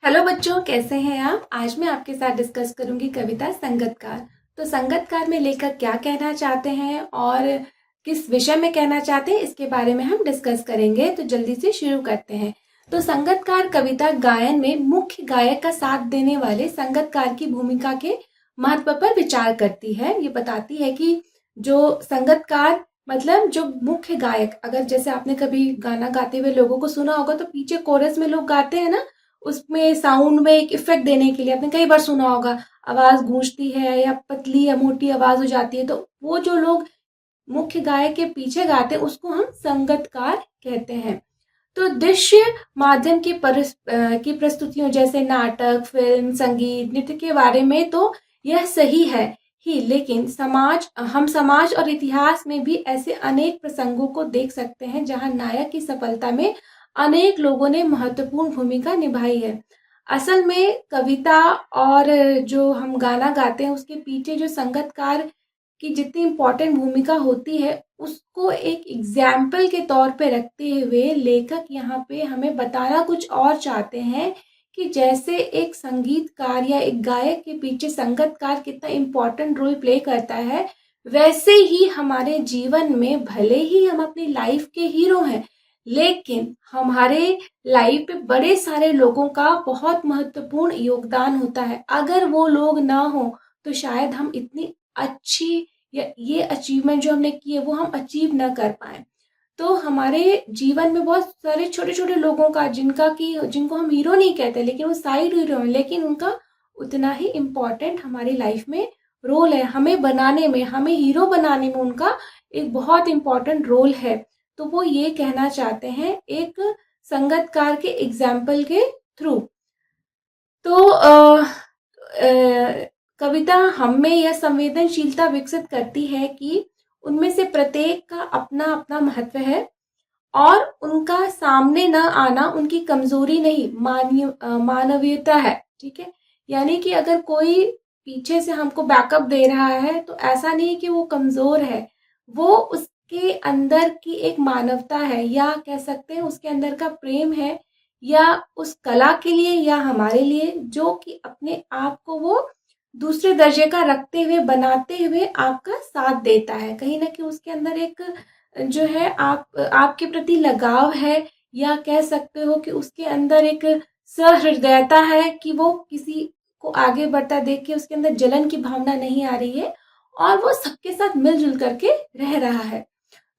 Hello बच्चों, कैसे हैं आप। आज मैं आपके साथ डिस्कस करूंगी कविता संगतकार। तो संगतकार में लेखक क्या कहना चाहते हैं और किस विषय में कहना चाहते हैं, इसके बारे में हम डिस्कस करेंगे। तो जल्दी से शुरू करते हैं। तो संगतकार कविता गायन में मुख्य गायक का साथ देने वाले संगतकार की भूमिका के महत्व पर विचार करती है। ये बताती है कि जो संगतकार मतलब जो मुख्य गायक, अगर जैसे आपने कभी गाना गाते हुए लोगों को सुना होगा तो पीछे कोरस में लोग गाते हैं ना, उसमें साउंड में एक इफेक्ट देने के लिए आपने कई बार सुना होगा, आवाज गूंजती है या पतली या मोटी आवाज हो जाती है, तो वो जो लोग मुख्य गायक के पीछे गाते हैं उसको हम संगतकार कहते हैं। तो दृश्य माध्यम की प्रस्तुतियों जैसे नाटक, फिल्म, संगीत, नृत्य के बारे में तो यह सही है ही, लेकिन हम समाज और इतिहास में भी ऐसे अनेक प्रसंगों को देख सकते हैं जहां नायक की सफलता में अनेक लोगों ने महत्वपूर्ण भूमिका निभाई है। असल में कविता और जो हम गाना गाते हैं उसके पीछे जो संगतकार की जितनी इम्पोर्टेंट भूमिका होती है उसको एक एग्जाम्पल के तौर पे रखते हुए लेखक यहाँ पे हमें बताना कुछ और चाहते हैं कि जैसे एक संगीतकार या एक गायक के पीछे संगतकार कितना इम्पोर्टेंट रोल प्ले करता है, वैसे ही हमारे जीवन में भले ही हम अपनी लाइफ के हीरो हैं, लेकिन हमारे लाइफ पे बड़े सारे लोगों का बहुत महत्वपूर्ण योगदान होता है। अगर वो लोग ना हो तो शायद हम इतनी अच्छी या ये अचीवमेंट जो हमने की है वो हम अचीव ना कर पाए। तो हमारे जीवन में बहुत सारे छोटे छोटे लोगों का जिनको हम हीरो नहीं कहते, लेकिन वो साइड हीरो हैं, लेकिन उनका उतना ही इम्पोर्टेंट हमारी लाइफ में रोल है। हमें बनाने में, हमें हीरो बनाने में उनका एक बहुत इम्पोर्टेंट रोल है। तो वो ये कहना चाहते हैं एक संगतकार के एग्जाम्पल के थ्रू। तो कविता हम में यह संवेदनशीलता विकसित करती है कि उनमें से प्रत्येक का अपना अपना महत्व है और उनका सामने न आना उनकी कमजोरी नहीं, मानवीयता है। ठीक है, यानी कि अगर कोई पीछे से हमको बैकअप दे रहा है तो ऐसा नहीं कि वो कमजोर है, वो उसके अंदर की एक मानवता है, या कह सकते हैं उसके अंदर का प्रेम है, या उस कला के लिए या हमारे लिए, जो कि अपने आप को वो दूसरे दर्जे का रखते हुए, बनाते हुए आपका साथ देता है। कहीं ना कहीं उसके अंदर एक जो है आपके प्रति लगाव है, या कह सकते हो कि उसके अंदर एक सहृदयता है कि वो किसी को आगे बढ़ता देख के उसके अंदर जलन की भावना नहीं आ रही है और वो सबके साथ मिलजुल करके रह रहा है।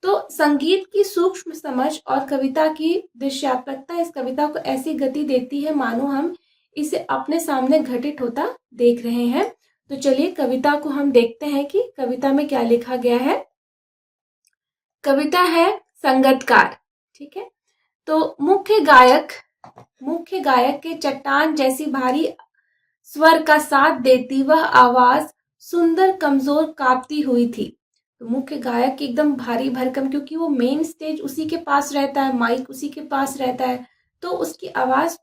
तो संगीत की सूक्ष्म समझ और कविता की दृश्यात्मकता इस कविता को ऐसी गति देती है मानो हम इसे अपने सामने घटित होता देख रहे हैं। तो चलिए कविता को हम देखते हैं कि कविता में क्या लिखा गया है। कविता है संगतकार। ठीक है, तो मुख्य गायक के चट्टान जैसी भारी स्वर का साथ देती वह आवाज सुंदर कमजोर कांपती हुई थी। तो मुख्य गायक की एकदम भारी भरकम, क्योंकि वो मेन स्टेज उसी के पास रहता है, माइक उसी के पास रहता है, तो उसकी आवाज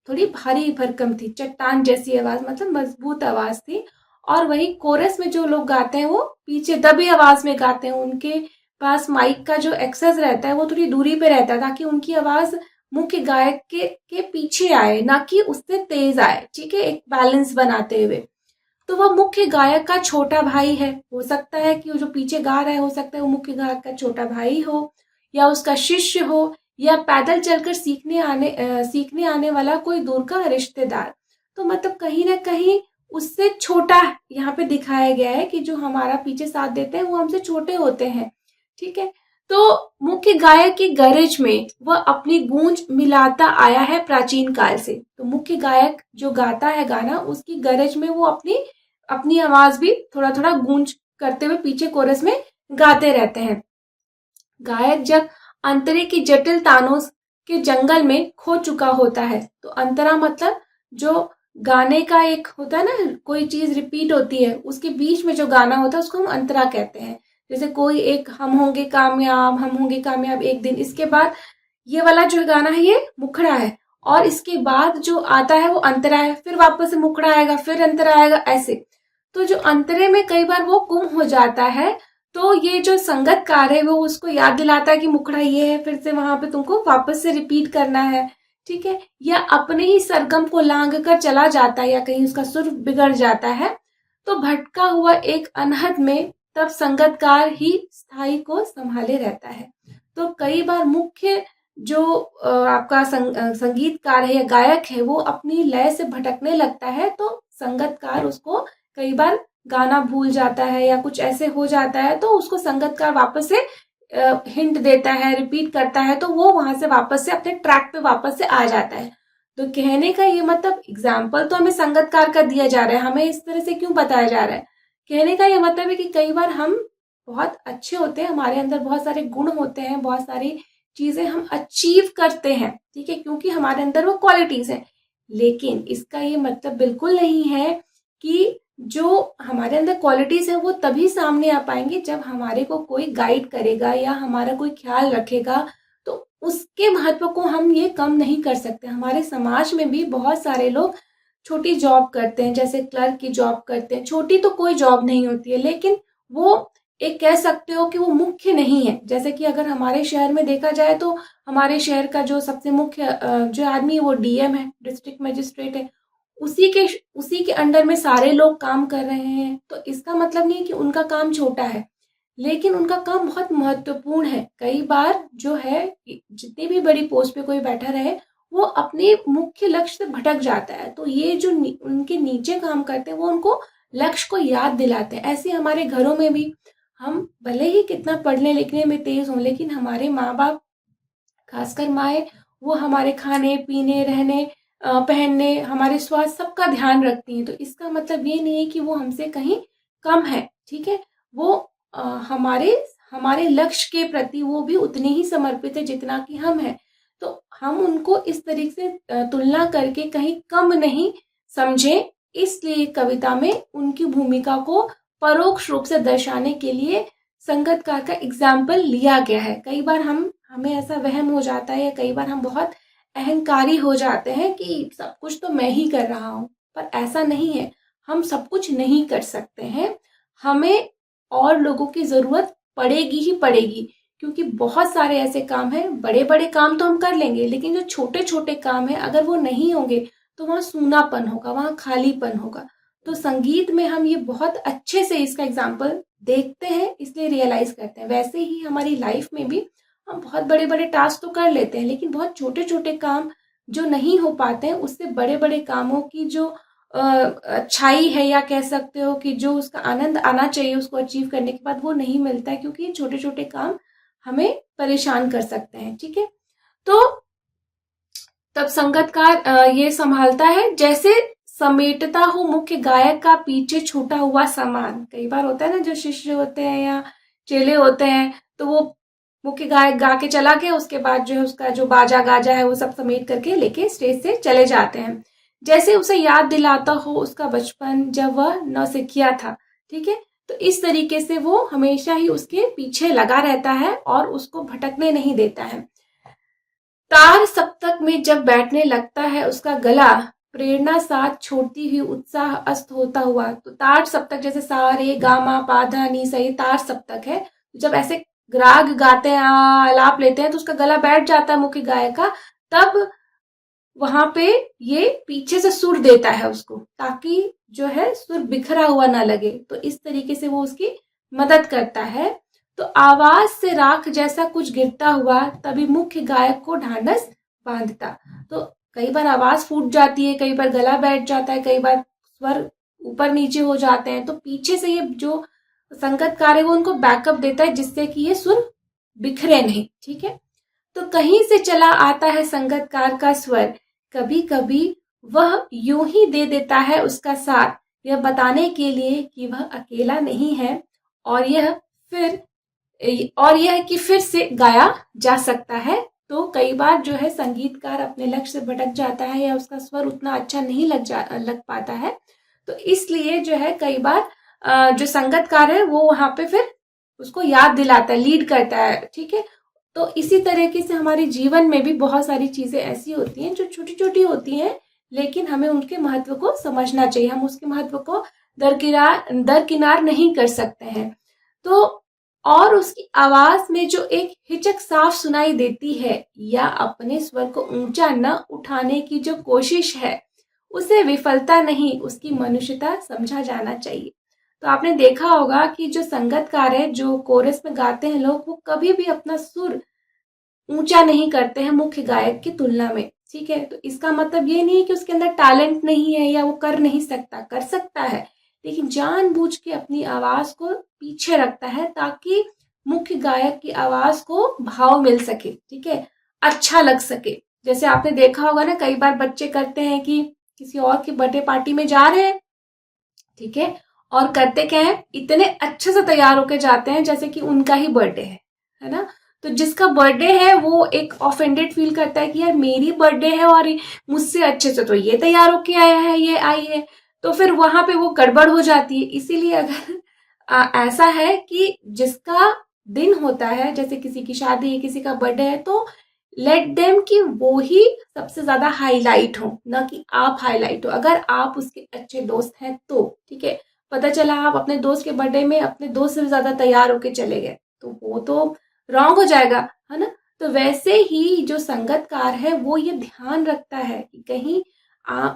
थोड़ी भारी भरकम थी। चट्टान जैसी आवाज मतलब मजबूत आवाज थी। और वही कोरस में जो लोग गाते हैं वो पीछे दबी आवाज में गाते हैं, उनके पास माइक का जो एक्सेस रहता है वो थोड़ी दूरी पे रहता है ताकि उनकी आवाज मुख्य गायक के पीछे आए, ना कि उससे तेज आए। ठीक है, एक बैलेंस बनाते हुए। तो वह मुख्य गायक का छोटा भाई है। हो सकता है कि वो जो पीछे गा रहा है, हो सकता है वो मुख्य गायक का छोटा भाई हो, या उसका शिष्य हो, या पैदल चलकर सीखने आने वाला कोई दूर का रिश्तेदार। तो मतलब कहीं ना कहीं उससे छोटा यहाँ पे दिखाया गया है कि जो हमारा पीछे साथ देते हैं वो हमसे छोटे होते हैं। ठीक है, तो मुख्य गायक की गरज में वह अपनी गूंज मिलाता आया है प्राचीन काल से। तो मुख्य गायक जो गाता है गाना, उसकी गरज में वो अपनी अपनी आवाज भी थोड़ा थोड़ा गूंज करते हुए पीछे कोरस में गाते रहते हैं। गायक जब अंतरे की जटिल तानों के जंगल में खो चुका होता है, तो अंतरा मतलब जो गाने का एक होता है ना, कोई चीज रिपीट होती है उसके बीच में जो गाना होता है उसको हम अंतरा कहते हैं। जैसे कोई एक हम होंगे कामयाब एक दिन, इसके बाद ये वाला जो गाना है ये मुखड़ा है, और इसके बाद जो आता है वो अंतरा है, फिर वापस से मुखड़ा आएगा, फिर अंतरा आएगा, ऐसे। तो जो अंतरे में कई बार वो गुम हो जाता है, तो ये जो संगतकार है वो उसको याद दिलाता है कि मुखड़ा ये है, फिर से वहां पे तुमको वापस से रिपीट करना है, ठीक है, या अपने ही सरगम को लांघ कर चला जाता है या कहीं उसका सुर बिगड़ जाता है, तो भटका हुआ एक अनहद में तब संगतकार ही स्थाई को संभाले रहता है। तो कई बार मुख्य जो आपका संगीतकार है या गायक है वो अपनी लय से भटकने लगता है, तो संगतकार उसको कई बार गाना भूल जाता है या कुछ ऐसे हो जाता है, तो उसको संगतकार वापस से हिंट देता है, रिपीट करता है, तो वो वहां से वापस से अपने ट्रैक पे वापस से आ जाता है। तो कहने का ये मतलब एग्जाम्पल तो हमें संगतकार का दिया जा रहा है, हमें इस तरह से क्यों बताया जा रहा है, कहने का ये मतलब है कि कई बार हम बहुत अच्छे होते हैं, हमारे अंदर बहुत सारे गुण होते हैं, बहुत सारी चीजें हम अचीव करते हैं, ठीक है, क्योंकि हमारे अंदर वो क्वालिटीज हैं। लेकिन इसका ये मतलब बिल्कुल नहीं है कि जो हमारे अंदर क्वालिटीज है वो तभी सामने आ पाएंगे जब हमारे को कोई गाइड करेगा या हमारा कोई ख्याल रखेगा, तो उसके महत्व को हम ये कम नहीं कर सकते। हमारे समाज में भी बहुत सारे लोग छोटी जॉब करते हैं, जैसे क्लर्क की जॉब करते हैं, छोटी तो कोई जॉब नहीं होती है, लेकिन वो एक कह सकते हो कि वो मुख्य नहीं है। जैसे कि अगर हमारे शहर में देखा जाए तो हमारे शहर का जो सबसे मुख्य जो आदमी है वो डीएम है, डिस्ट्रिक्ट मजिस्ट्रेट है, उसी के अंडर में सारे लोग काम कर रहे हैं। तो इसका मतलब नहीं है कि उनका काम छोटा है, लेकिन उनका काम बहुत महत्वपूर्ण है। कई बार जो है जितनी भी बड़ी पोस्ट पे कोई बैठा रहे वो अपने मुख्य लक्ष्य से भटक जाता है, तो ये जो उनके नीचे काम करते हैं वो उनको लक्ष्य को याद दिलाते हैं। ऐसे हमारे घरों में भी हम भले ही कितना पढ़ने लिखने में तेज हों, लेकिन हमारे माँ बाप, खासकर माए, वो हमारे खाने पीने, रहने पहनने, हमारे स्वास्थ्य सबका ध्यान रखती हैं। तो इसका मतलब ये नहीं है कि वो हमसे कहीं कम है, ठीक है, वो हमारे हमारे लक्ष्य के प्रति वो भी उतने ही समर्पित है जितना कि हम हैं। तो हम उनको इस तरीके से तुलना करके कहीं कम नहीं समझें। इसलिए कविता में उनकी भूमिका को परोक्ष रूप से दर्शाने के लिए संगतकार का एग्जाम्पल लिया गया है। कई बार हमें ऐसा वहम हो जाता है या कई बार हम बहुत अहंकारी हो जाते हैं कि सब कुछ तो मैं ही कर रहा हूँ, पर ऐसा नहीं है। हम सब कुछ नहीं कर सकते हैं, हमें और लोगों की जरूरत पड़ेगी ही पड़ेगी, क्योंकि बहुत सारे ऐसे काम हैं, बड़े बड़े काम तो हम कर लेंगे, लेकिन जो छोटे छोटे काम हैं अगर वो नहीं होंगे तो वहाँ सूनापन होगा, वहाँ खालीपन होगा। तो संगीत में हम ये बहुत अच्छे से इसका एग्जाम्पल देखते हैं, इसलिए रियलाइज करते हैं। वैसे ही हमारी लाइफ में भी हम बहुत बड़े बड़े टास्क तो कर लेते हैं, लेकिन बहुत छोटे छोटे काम जो नहीं हो पाते हैं, उससे बड़े बड़े कामों की जो अच्छाई है या कह सकते हो कि जो उसका आनंद आना चाहिए उसको अचीव करने के बाद वो नहीं मिलता है, क्योंकि ये छोटे छोटे काम हमें परेशान कर सकते हैं, ठीक है। तो तब संगतकार ये संभालता है, जैसे समेटता हो मुख्य गायक का पीछे छूटा हुआ सामान। कई बार होता है ना, जो शिष्य होते हैं या चेले होते हैं, तो वो मुख्य गायक गा के चला गया, उसके बाद जो है उसका जो बाजा गाजा है वो सब समेट करके लेके स्टेज से चले जाते हैं। जैसे उसे याद दिलाता हो उसका बचपन जब वह नौसिखिया था, ठीक है। तो इस तरीके से वो हमेशा ही उसके पीछे लगा रहता है और उसको भटकने नहीं देता है। तार सप्तक में जब बैठने लगता है उसका गला प्रेरणा साथ छोड़ती हुई उत्साह अस्त होता हुआ। तो तार सप्तक जैसे सा रे गा मा पा धा नी सा, ये तार सप्तक है। जब ऐसे राग गाते हैं, आलाप लेते हैं, तो उसका गला बैठ जाता है मुख्य गायक का, तब वहां पे ये पीछे से सुर देता है उसको, ताकि जो है सुर बिखरा हुआ ना लगे। तो इस तरीके से वो उसकी मदद करता है। तो आवाज से राख जैसा कुछ गिरता हुआ तभी मुख्य गायक को ढांढस बांधता। तो कई बार आवाज फूट जाती है, कई बार गला बैठ जाता है, कई बार स्वर ऊपर नीचे हो जाते हैं, तो पीछे से ये जो संगतकार है वो उनको बैकअप देता है, जिससे कि ये सुर बिखरे नहीं, ठीक है। तो कहीं से चला आता है संगतकार का स्वर, कभी कभी वह यूं ही दे देता है उसका साथ, यह बताने के लिए कि वह अकेला नहीं है, और यह फिर कि फिर से गाया जा सकता है। तो कई बार जो है संगीतकार अपने लक्ष्य से भटक जाता है या उसका स्वर उतना अच्छा नहीं लग पाता है, तो इसलिए जो है कई बार जो संगतकार है वो वहां पे फिर उसको याद दिलाता है, लीड करता है, ठीक है। तो इसी तरीके से हमारे जीवन में भी बहुत सारी चीजें ऐसी होती हैं जो छोटी छोटी होती हैं, लेकिन हमें उनके महत्व को समझना चाहिए, हम उसके महत्व को दरकिनार नहीं कर सकते हैं। तो और उसकी आवाज में जो एक हिचक साफ सुनाई देती है या अपने स्वर को ऊंचा न उठाने की जो कोशिश है, उसे विफलता नहीं, उसकी मनुष्यता समझा जाना चाहिए। तो आपने देखा होगा कि जो संगतकार है, जो कोरस में गाते हैं लोग, वो कभी भी अपना सुर ऊंचा नहीं करते हैं मुख्य गायक की तुलना में। ठीक है, तो इसका मतलब ये नहीं है कि उसके अंदर टैलेंट नहीं है या वो कर नहीं सकता, कर सकता है, लेकिन जानबूझ के अपनी आवाज को पीछे रखता है ताकि मुख्य गायक की आवाज को भाव मिल सके। ठीक है, अच्छा लग सके। जैसे आपने देखा होगा ना, कई बार बच्चे करते हैं कि किसी और की बर्थडे पार्टी में जा रहे हैं, ठीक है, और करते क्या है, इतने अच्छे से तैयार होके जाते हैं जैसे कि उनका ही बर्थडे है ना। तो जिसका बर्थडे है वो एक ऑफेंडेड फील करता है कि यार मेरी बर्थडे है और मुझसे अच्छे से तो ये तैयार होके आया है, ये आई है, तो फिर वहां पे वो गड़बड़ हो जाती है। इसीलिए अगर ऐसा है कि जिसका दिन होता है, जैसे किसी की शादी है, किसी का बर्थडे है, तो लेट देम कि वो ही सबसे ज्यादा हाईलाइट हो, ना कि आप हाईलाइट हो। अगर आप उसके अच्छे दोस्त हैं तो ठीक है, पता चला आप अपने दोस्त के बर्थडे में अपने दोस्त से ज्यादा तैयार होके चले गए, तो वो तो रॉन्ग हो जाएगा, है ना। तो वैसे ही जो संगतकार है वो ये ध्यान रखता है कि कहीं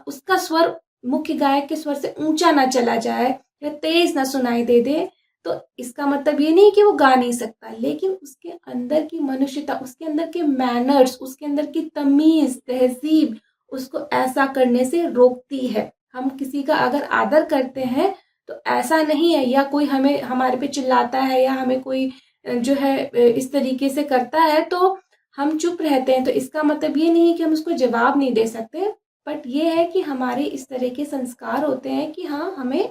उसका स्वर मुख्य गायक के स्वर से ऊंचा ना चला जाए या तेज ना सुनाई दे। तो इसका मतलब ये नहीं कि वो गा नहीं सकता, लेकिन उसके अंदर की मनुष्यता, उसके अंदर के मैनर्स, उसके अंदर की तमीज तहजीब उसको ऐसा करने से रोकती है। हम किसी का अगर आदर करते हैं तो ऐसा नहीं है, या कोई हमें हमारे पे चिल्लाता है या हमें कोई जो है इस तरीके से करता है तो हम चुप रहते हैं, तो इसका मतलब ये नहीं है कि हम उसको जवाब नहीं दे सकते, बट ये है कि हमारे इस तरह के संस्कार होते हैं कि हाँ, हमें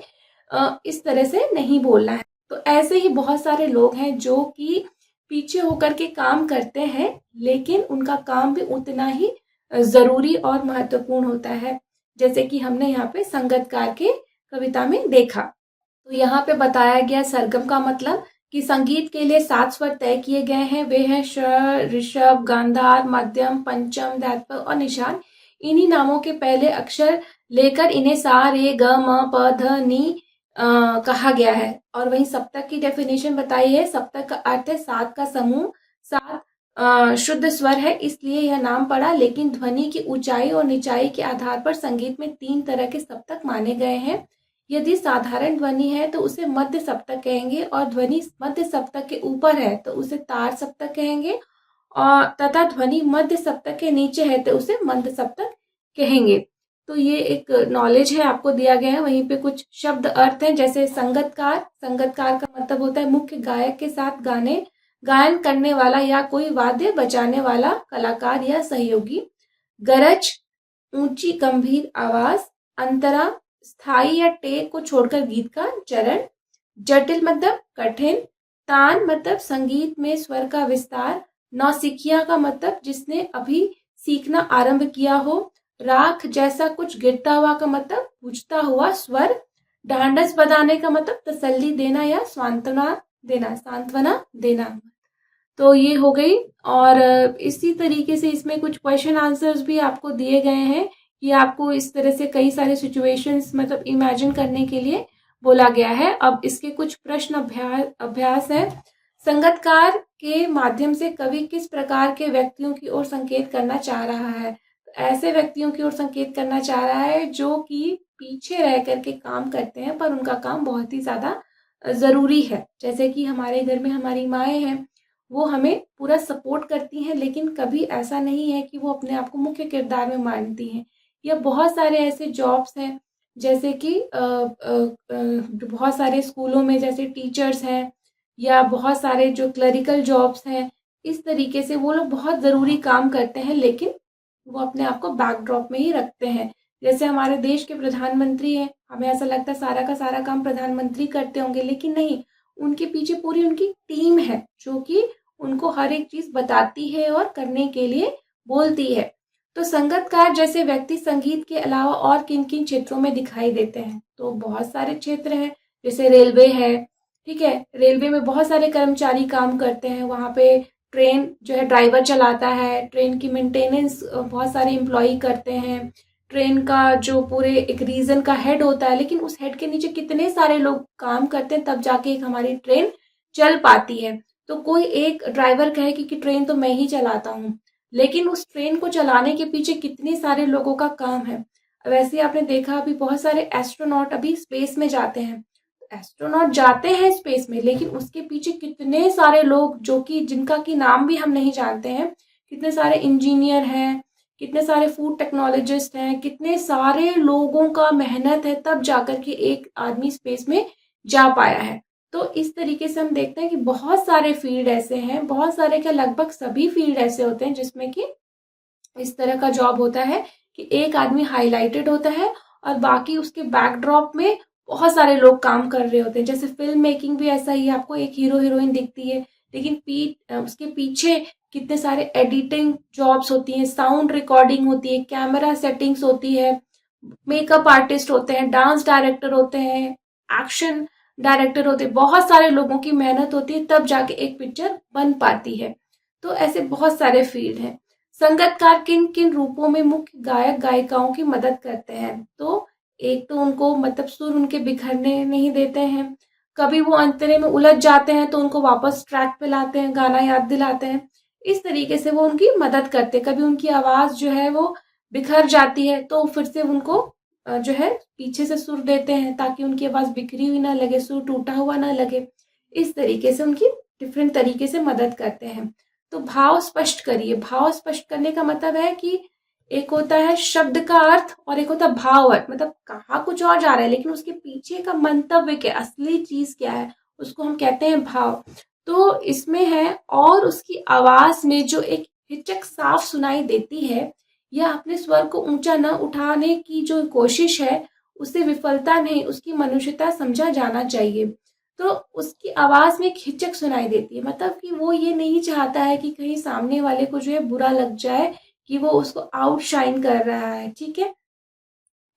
इस तरह से नहीं बोलना है। तो ऐसे ही बहुत सारे लोग हैं जो कि पीछे होकर के काम करते हैं, लेकिन उनका काम भी उतना ही जरूरी और महत्वपूर्ण होता है, जैसे कि हमने यहाँ पे संगतकार के कविता में देखा। तो यहाँ पे बताया गया सरगम का मतलब कि संगीत के लिए 7 स्वर तय किए गए हैं। वे हैं स्वर, ऋषभ, गांधार, मध्यम, पंचम, दैत्य और निषाद। इन्हीं नामों के पहले अक्षर लेकर इन्हें सा रे ग म प ध नी कहा गया है। और वहीं सप्तक की डेफिनेशन बताई है। सप्तक का अर्थ है 7 का समूह। 7 शुद्ध स्वर है, इसलिए यह नाम पड़ा, लेकिन ध्वनि की ऊंचाई और निचाई के आधार पर संगीत में 3 तरह के सप्तक माने गए हैं। यदि साधारण ध्वनि है तो उसे मध्य सप्तक कहेंगे, और ध्वनि मध्य सप्तक के ऊपर है तो उसे तार सप्तक कहेंगे, और तथा ध्वनि मध्य सप्तक के नीचे है तो उसे मंद सप्तक कहेंगे। तो ये एक नॉलेज है, आपको दिया गया है। वहीं पे कुछ शब्द अर्थ हैं, जैसे संगतकार। संगतकार का मतलब होता है मुख्य गायक के साथ गायन करने वाला या कोई वाद्य बजाने वाला कलाकार या सहयोगी। गरज, ऊंची गंभीर आवाज। अंतरा, स्थाई या टेक को छोड़कर गीत का चरण। जटिल मतलब कठिन। तान मतलब संगीत में स्वर का विस्तार। नौसिखिया का मतलब जिसने अभी सीखना आरंभ किया हो। राख जैसा कुछ गिरता हुआ का मतलब पूछता हुआ स्वर। ढांढस बजाने का मतलब तसल्ली देना या सांत्वना देना। तो ये हो गई। और इसी तरीके से इसमें कुछ क्वेश्चन आंसर्स भी आपको दिए गए हैं कि आपको इस तरह से कई सारे सिचुएशंस मतलब इमेजिन करने के लिए बोला गया है। अब इसके कुछ प्रश्न अभ्यास है। संगतकार के माध्यम से कवि किस प्रकार के व्यक्तियों की ओर संकेत करना चाह रहा है? ऐसे व्यक्तियों की ओर संकेत करना चाह रहा है जो कि पीछे रह करके काम करते हैं पर उनका काम बहुत ही ज्यादा जरूरी है। जैसे कि हमारे घर में हमारी माएँ हैं, वो हमें पूरा सपोर्ट करती हैं, लेकिन कभी ऐसा नहीं है कि वो अपने आप को मुख्य किरदार में मानती हैं। या बहुत सारे ऐसे जॉब्स हैं, जैसे कि बहुत सारे स्कूलों में जैसे टीचर्स हैं, या बहुत सारे जो क्लरिकल जॉब्स हैं, इस तरीके से वो लोग बहुत ज़रूरी काम करते हैं, लेकिन वो अपने आप को बैकड्रॉप में ही रखते हैं। जैसे हमारे देश के प्रधानमंत्री हैं, हमें ऐसा लगता है सारा का सारा काम प्रधानमंत्री करते होंगे, लेकिन नहीं, उनके पीछे पूरी उनकी टीम है जो कि उनको हर एक चीज बताती है और करने के लिए बोलती है। तो संगतकार जैसे व्यक्ति संगीत के अलावा और किन किन क्षेत्रों में दिखाई देते हैं? तो बहुत सारे क्षेत्र हैं, जैसे रेलवे है, ठीक है, रेलवे में बहुत सारे कर्मचारी काम करते हैं। वहां पे ट्रेन जो है ड्राइवर चलाता है, ट्रेन की मेंटेनेंस बहुत सारे एम्प्लॉय करते हैं। ट्रेन का जो पूरे एक रीजन का हेड होता है, लेकिन उस हेड के नीचे कितने सारे लोग काम करते हैं, तब जाके एक हमारी ट्रेन चल पाती है। तो कोई एक ड्राइवर कहे कि ट्रेन तो मैं ही चलाता हूँ, लेकिन उस ट्रेन को चलाने के पीछे कितने सारे लोगों का काम है। वैसे आपने देखा अभी बहुत सारे एस्ट्रोनॉट अभी स्पेस में जाते हैं। एस्ट्रोनॉट जाते हैं स्पेस में, लेकिन उसके पीछे कितने सारे लोग जो कि जिनका की नाम भी हम नहीं जानते हैं, कितने सारे इंजीनियर हैं, कितने सारे फूड टेक्नोलॉजिस्ट हैं, कितने सारे लोगों का मेहनत है तब जाकर के एक आदमी स्पेस में जा पाया है। तो इस तरीके से हम देखते हैं कि बहुत सारे फील्ड ऐसे हैं, बहुत सारे क्या लगभग सभी फील्ड ऐसे होते हैं जिसमें कि इस तरह का जॉब होता है कि एक आदमी हाईलाइटेड होता है और बाकी उसके बैकड्रॉप में बहुत सारे लोग काम कर रहे होते हैं। जैसे फिल्म मेकिंग भी ऐसा ही है, आपको एक हीरो हीरोइन दिखती है, लेकिन उसके पीछे कितने सारे एडिटिंग जॉब्स होती हैं, साउंड रिकॉर्डिंग होती है, कैमरा सेटिंग्स होती है, मेकअप आर्टिस्ट होते हैं, डांस डायरेक्टर होते हैं, एक्शन डायरेक्टर होते हैं। बहुत सारे लोगों की मेहनत होती है तब जाके एक पिक्चर बन पाती है। तो ऐसे बहुत सारे फील्ड हैं। संगीतकार किन किन रूपों में मुख्य गायक गायिकाओं की मदद करते हैं? तो एक तो उनको मतलब सुर उनके बिखरने नहीं देते हैं, कभी वो अंतरे में उलझ जाते हैं तो उनको वापस ट्रैक पे लाते हैं, गाना याद दिलाते हैं। इस तरीके से वो उनकी मदद करते हैं। कभी उनकी आवाज जो है वो बिखर जाती है तो फिर से उनको जो है पीछे से सुर देते हैं ताकि उनकी आवाज बिखरी हुई ना लगे, सुर टूटा हुआ ना लगे। इस तरीके से उनकी डिफरेंट तरीके से मदद करते हैं। तो भाव स्पष्ट करिए। भाव स्पष्ट करने का मतलब है कि एक होता है शब्द का अर्थ और एक होता है भाव अर्थ, मतलब कहा कुछ और जा रहा है लेकिन उसके पीछे का मंतव्य क्या, असली चीज क्या है, उसको हम कहते हैं भाव। तो इसमें है और उसकी आवाज में जो एक हिचक साफ सुनाई देती है या अपने स्वर को ऊंचा न उठाने की जो कोशिश है, उसे विफलता नहीं उसकी मनुष्यता समझा जाना चाहिए। तो उसकी आवाज में एक हिचक सुनाई देती है, मतलब कि वो ये नहीं चाहता है कि कहीं सामने वाले को जो है बुरा लग जाए कि वो उसको आउटशाइन कर रहा है, ठीक है।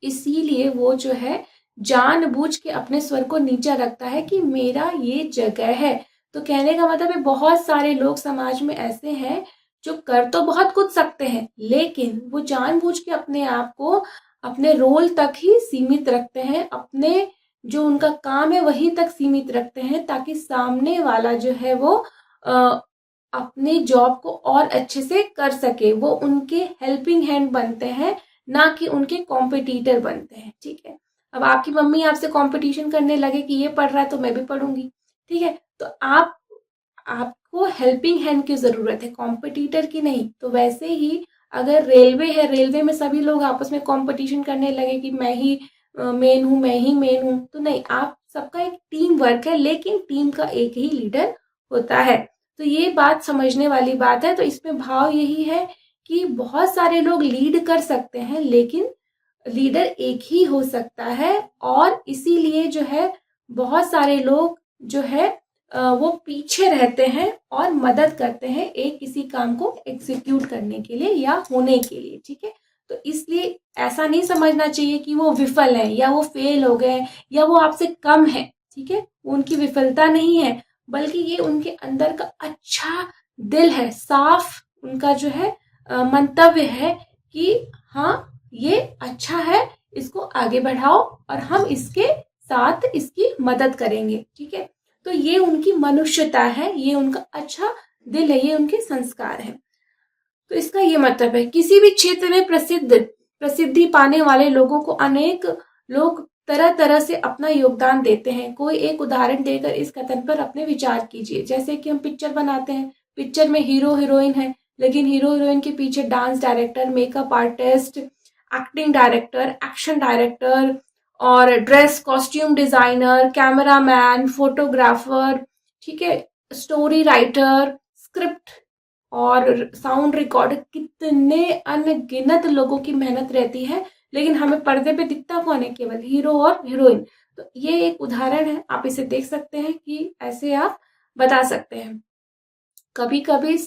इसीलिए वो जो है जानबूझ के अपने स्वर को नीचा रखता है कि मेरा ये जगह है। तो कहने का मतलब है बहुत सारे लोग समाज में ऐसे हैं जो कर तो बहुत कुछ सकते हैं, लेकिन वो जानबूझ के अपने आप को अपने रोल तक ही सीमित रखते हैं, अपने जो उनका काम है वही तक सीमित रखते हैं ताकि सामने वाला जो है वो अपनी जॉब को और अच्छे से कर सके। वो उनके हेल्पिंग हैंड बनते हैं, ना कि उनके कॉम्पिटिटर बनते हैं, ठीक है। अब आपकी मम्मी आपसे कंपटीशन करने लगे कि ये पढ़ रहा है तो मैं भी पढ़ूंगी, ठीक है। तो आपको हेल्पिंग हैंड की जरूरत है, कॉम्पिटिटर की नहीं। तो वैसे ही अगर रेलवे है, रेलवे में सभी लोग आपस में कंपटीशन करने लगे कि मैं ही मेन हूँ, मैं ही मेन हूँ, तो नहीं, आप सबका एक टीम वर्क है, लेकिन टीम का एक ही लीडर होता है। तो ये बात समझने वाली बात है। तो इसमें भाव यही है कि बहुत सारे लोग लीड कर सकते हैं, लेकिन लीडर एक ही हो सकता है, और इसीलिए जो है बहुत सारे लोग जो है वो पीछे रहते हैं और मदद करते हैं एक किसी काम को एग्जीक्यूट करने के लिए या होने के लिए, ठीक है। तो इसलिए ऐसा नहीं समझना चाहिए कि वो विफल है या वो फेल हो गए या वो आपसे कम है, ठीक है। उनकी विफलता नहीं है, बल्कि ये उनके अंदर का अच्छा दिल है, साफ उनका जो है मंतव्य है कि हाँ ये अच्छा है, इसको आगे बढ़ाओ और हम इसके साथ इसकी मदद करेंगे, ठीक है। तो ये उनकी मनुष्यता है, ये उनका अच्छा दिल है, ये उनके संस्कार है। तो इसका ये मतलब है किसी भी क्षेत्र में प्रसिद्धि पाने वाले लोगों को अनेक लोग तरह तरह से अपना योगदान देते हैं। कोई एक उदाहरण देकर इस कथन पर अपने विचार कीजिए। जैसे कि हम पिक्चर बनाते हैं, पिक्चर में हीरो हीरोइन है, लेकिन हीरो हीरोइन के पीछे dance director, makeup artist, acting director, action director और dress costume designer, cameraman, photographer, ठीक है, स्टोरी राइटर, स्क्रिप्ट और साउंड रिकॉर्ड, कितने अनगिनत लोगों की मेहनत रहती है, लेकिन हमें पर्दे पे दिखता कौन है? केवल हीरो और हीरोइन। तो ये एक उदाहरण है, आप इसे देख सकते हैं कि ऐसे आप बता सकते हैं। कभी कभी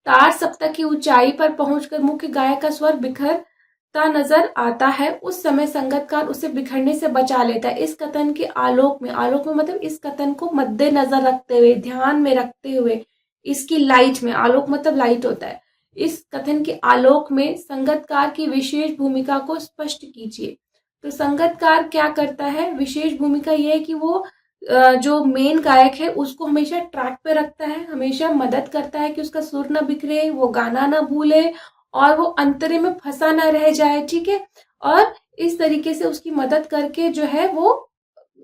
तार सप्तक की ऊंचाई पर पहुंचकर मुख्य गायक का स्वर बिखरता नजर आता है, उस समय संगीतकार उसे बिखरने से बचा लेता है। इस कथन के आलोक में मतलब इस कथन को मद्देनजर रखते हुए, ध्यान में रखते हुए, इसकी लाइट में, आलोक मतलब लाइट होता है, इस कथन के आलोक में संगीतकार की विशेष भूमिका को स्पष्ट कीजिए। तो संगीतकार क्या करता है? विशेष भूमिका यह है कि वो जो मेन गायक है उसको हमेशा ट्रैक पे रखता है, हमेशा मदद करता है कि उसका सुर ना बिखरे, वो गाना ना भूले और वो अंतरे में फंसा ना रह जाए, ठीक है। और इस तरीके से उसकी मदद करके जो है वो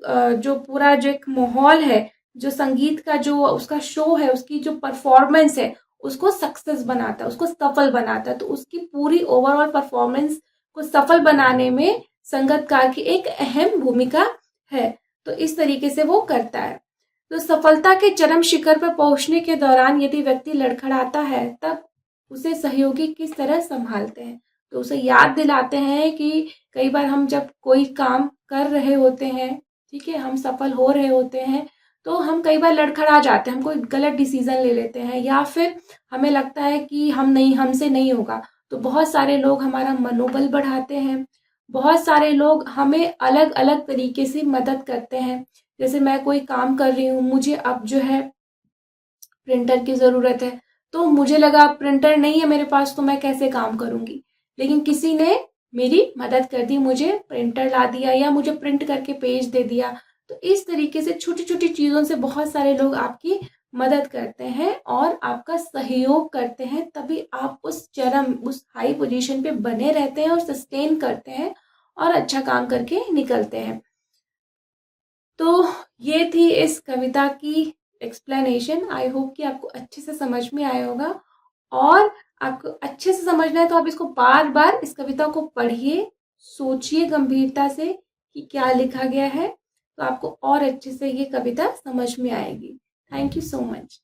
जो पूरा जो एक माहौल है, जो संगीत का जो उसका शो है, उसकी जो परफॉर्मेंस है, उसको सक्सेस बनाता है, उसको सफल बनाता है। तो उसकी पूरी ओवरऑल परफॉर्मेंस को सफल बनाने में संगीतकार की एक अहम भूमिका है। तो इस तरीके से वो करता है। तो सफलता के चरम शिखर पर पहुंचने के दौरान यदि व्यक्ति लड़खड़ाता है, तब उसे सहयोगी किस तरह संभालते हैं। तो उसे याद दिलाते हैं कि कई बार हम जब कोई काम कर रहे होते हैं, ठीक है, हम सफल हो रहे होते हैं, तो हम कई बार लड़खड़ा जाते हैं, हम कोई गलत डिसीजन ले लेते हैं या फिर हमें लगता है कि हमसे नहीं होगा। तो बहुत सारे लोग हमारा मनोबल बढ़ाते हैं, बहुत सारे लोग हमें अलग अलग तरीके से मदद करते हैं। जैसे मैं कोई काम कर रही हूँ, मुझे अब जो है प्रिंटर की ज़रूरत है, तो मुझे लगा प्रिंटर नहीं है मेरे पास तो मैं कैसे काम करूँगी, लेकिन किसी ने मेरी मदद कर दी, मुझे प्रिंटर ला दिया या मुझे प्रिंट करके पेज दे दिया। तो इस तरीके से छोटी छोटी चीज़ों से बहुत सारे लोग आपकी मदद करते हैं और आपका सहयोग करते हैं, तभी आप उस हाई पोजीशन पे बने रहते हैं और सस्टेन करते हैं और अच्छा काम करके निकलते हैं। तो ये थी इस कविता की एक्सप्लेनेशन। आई होप कि आपको अच्छे से समझ में आया होगा, और आपको अच्छे से समझना है तो आप इसको बार बार इस कविता को पढ़िए, सोचिए गंभीरता से कि क्या लिखा गया है, तो आपको और अच्छे से ये कविता समझ में आएगी। Thank you so much.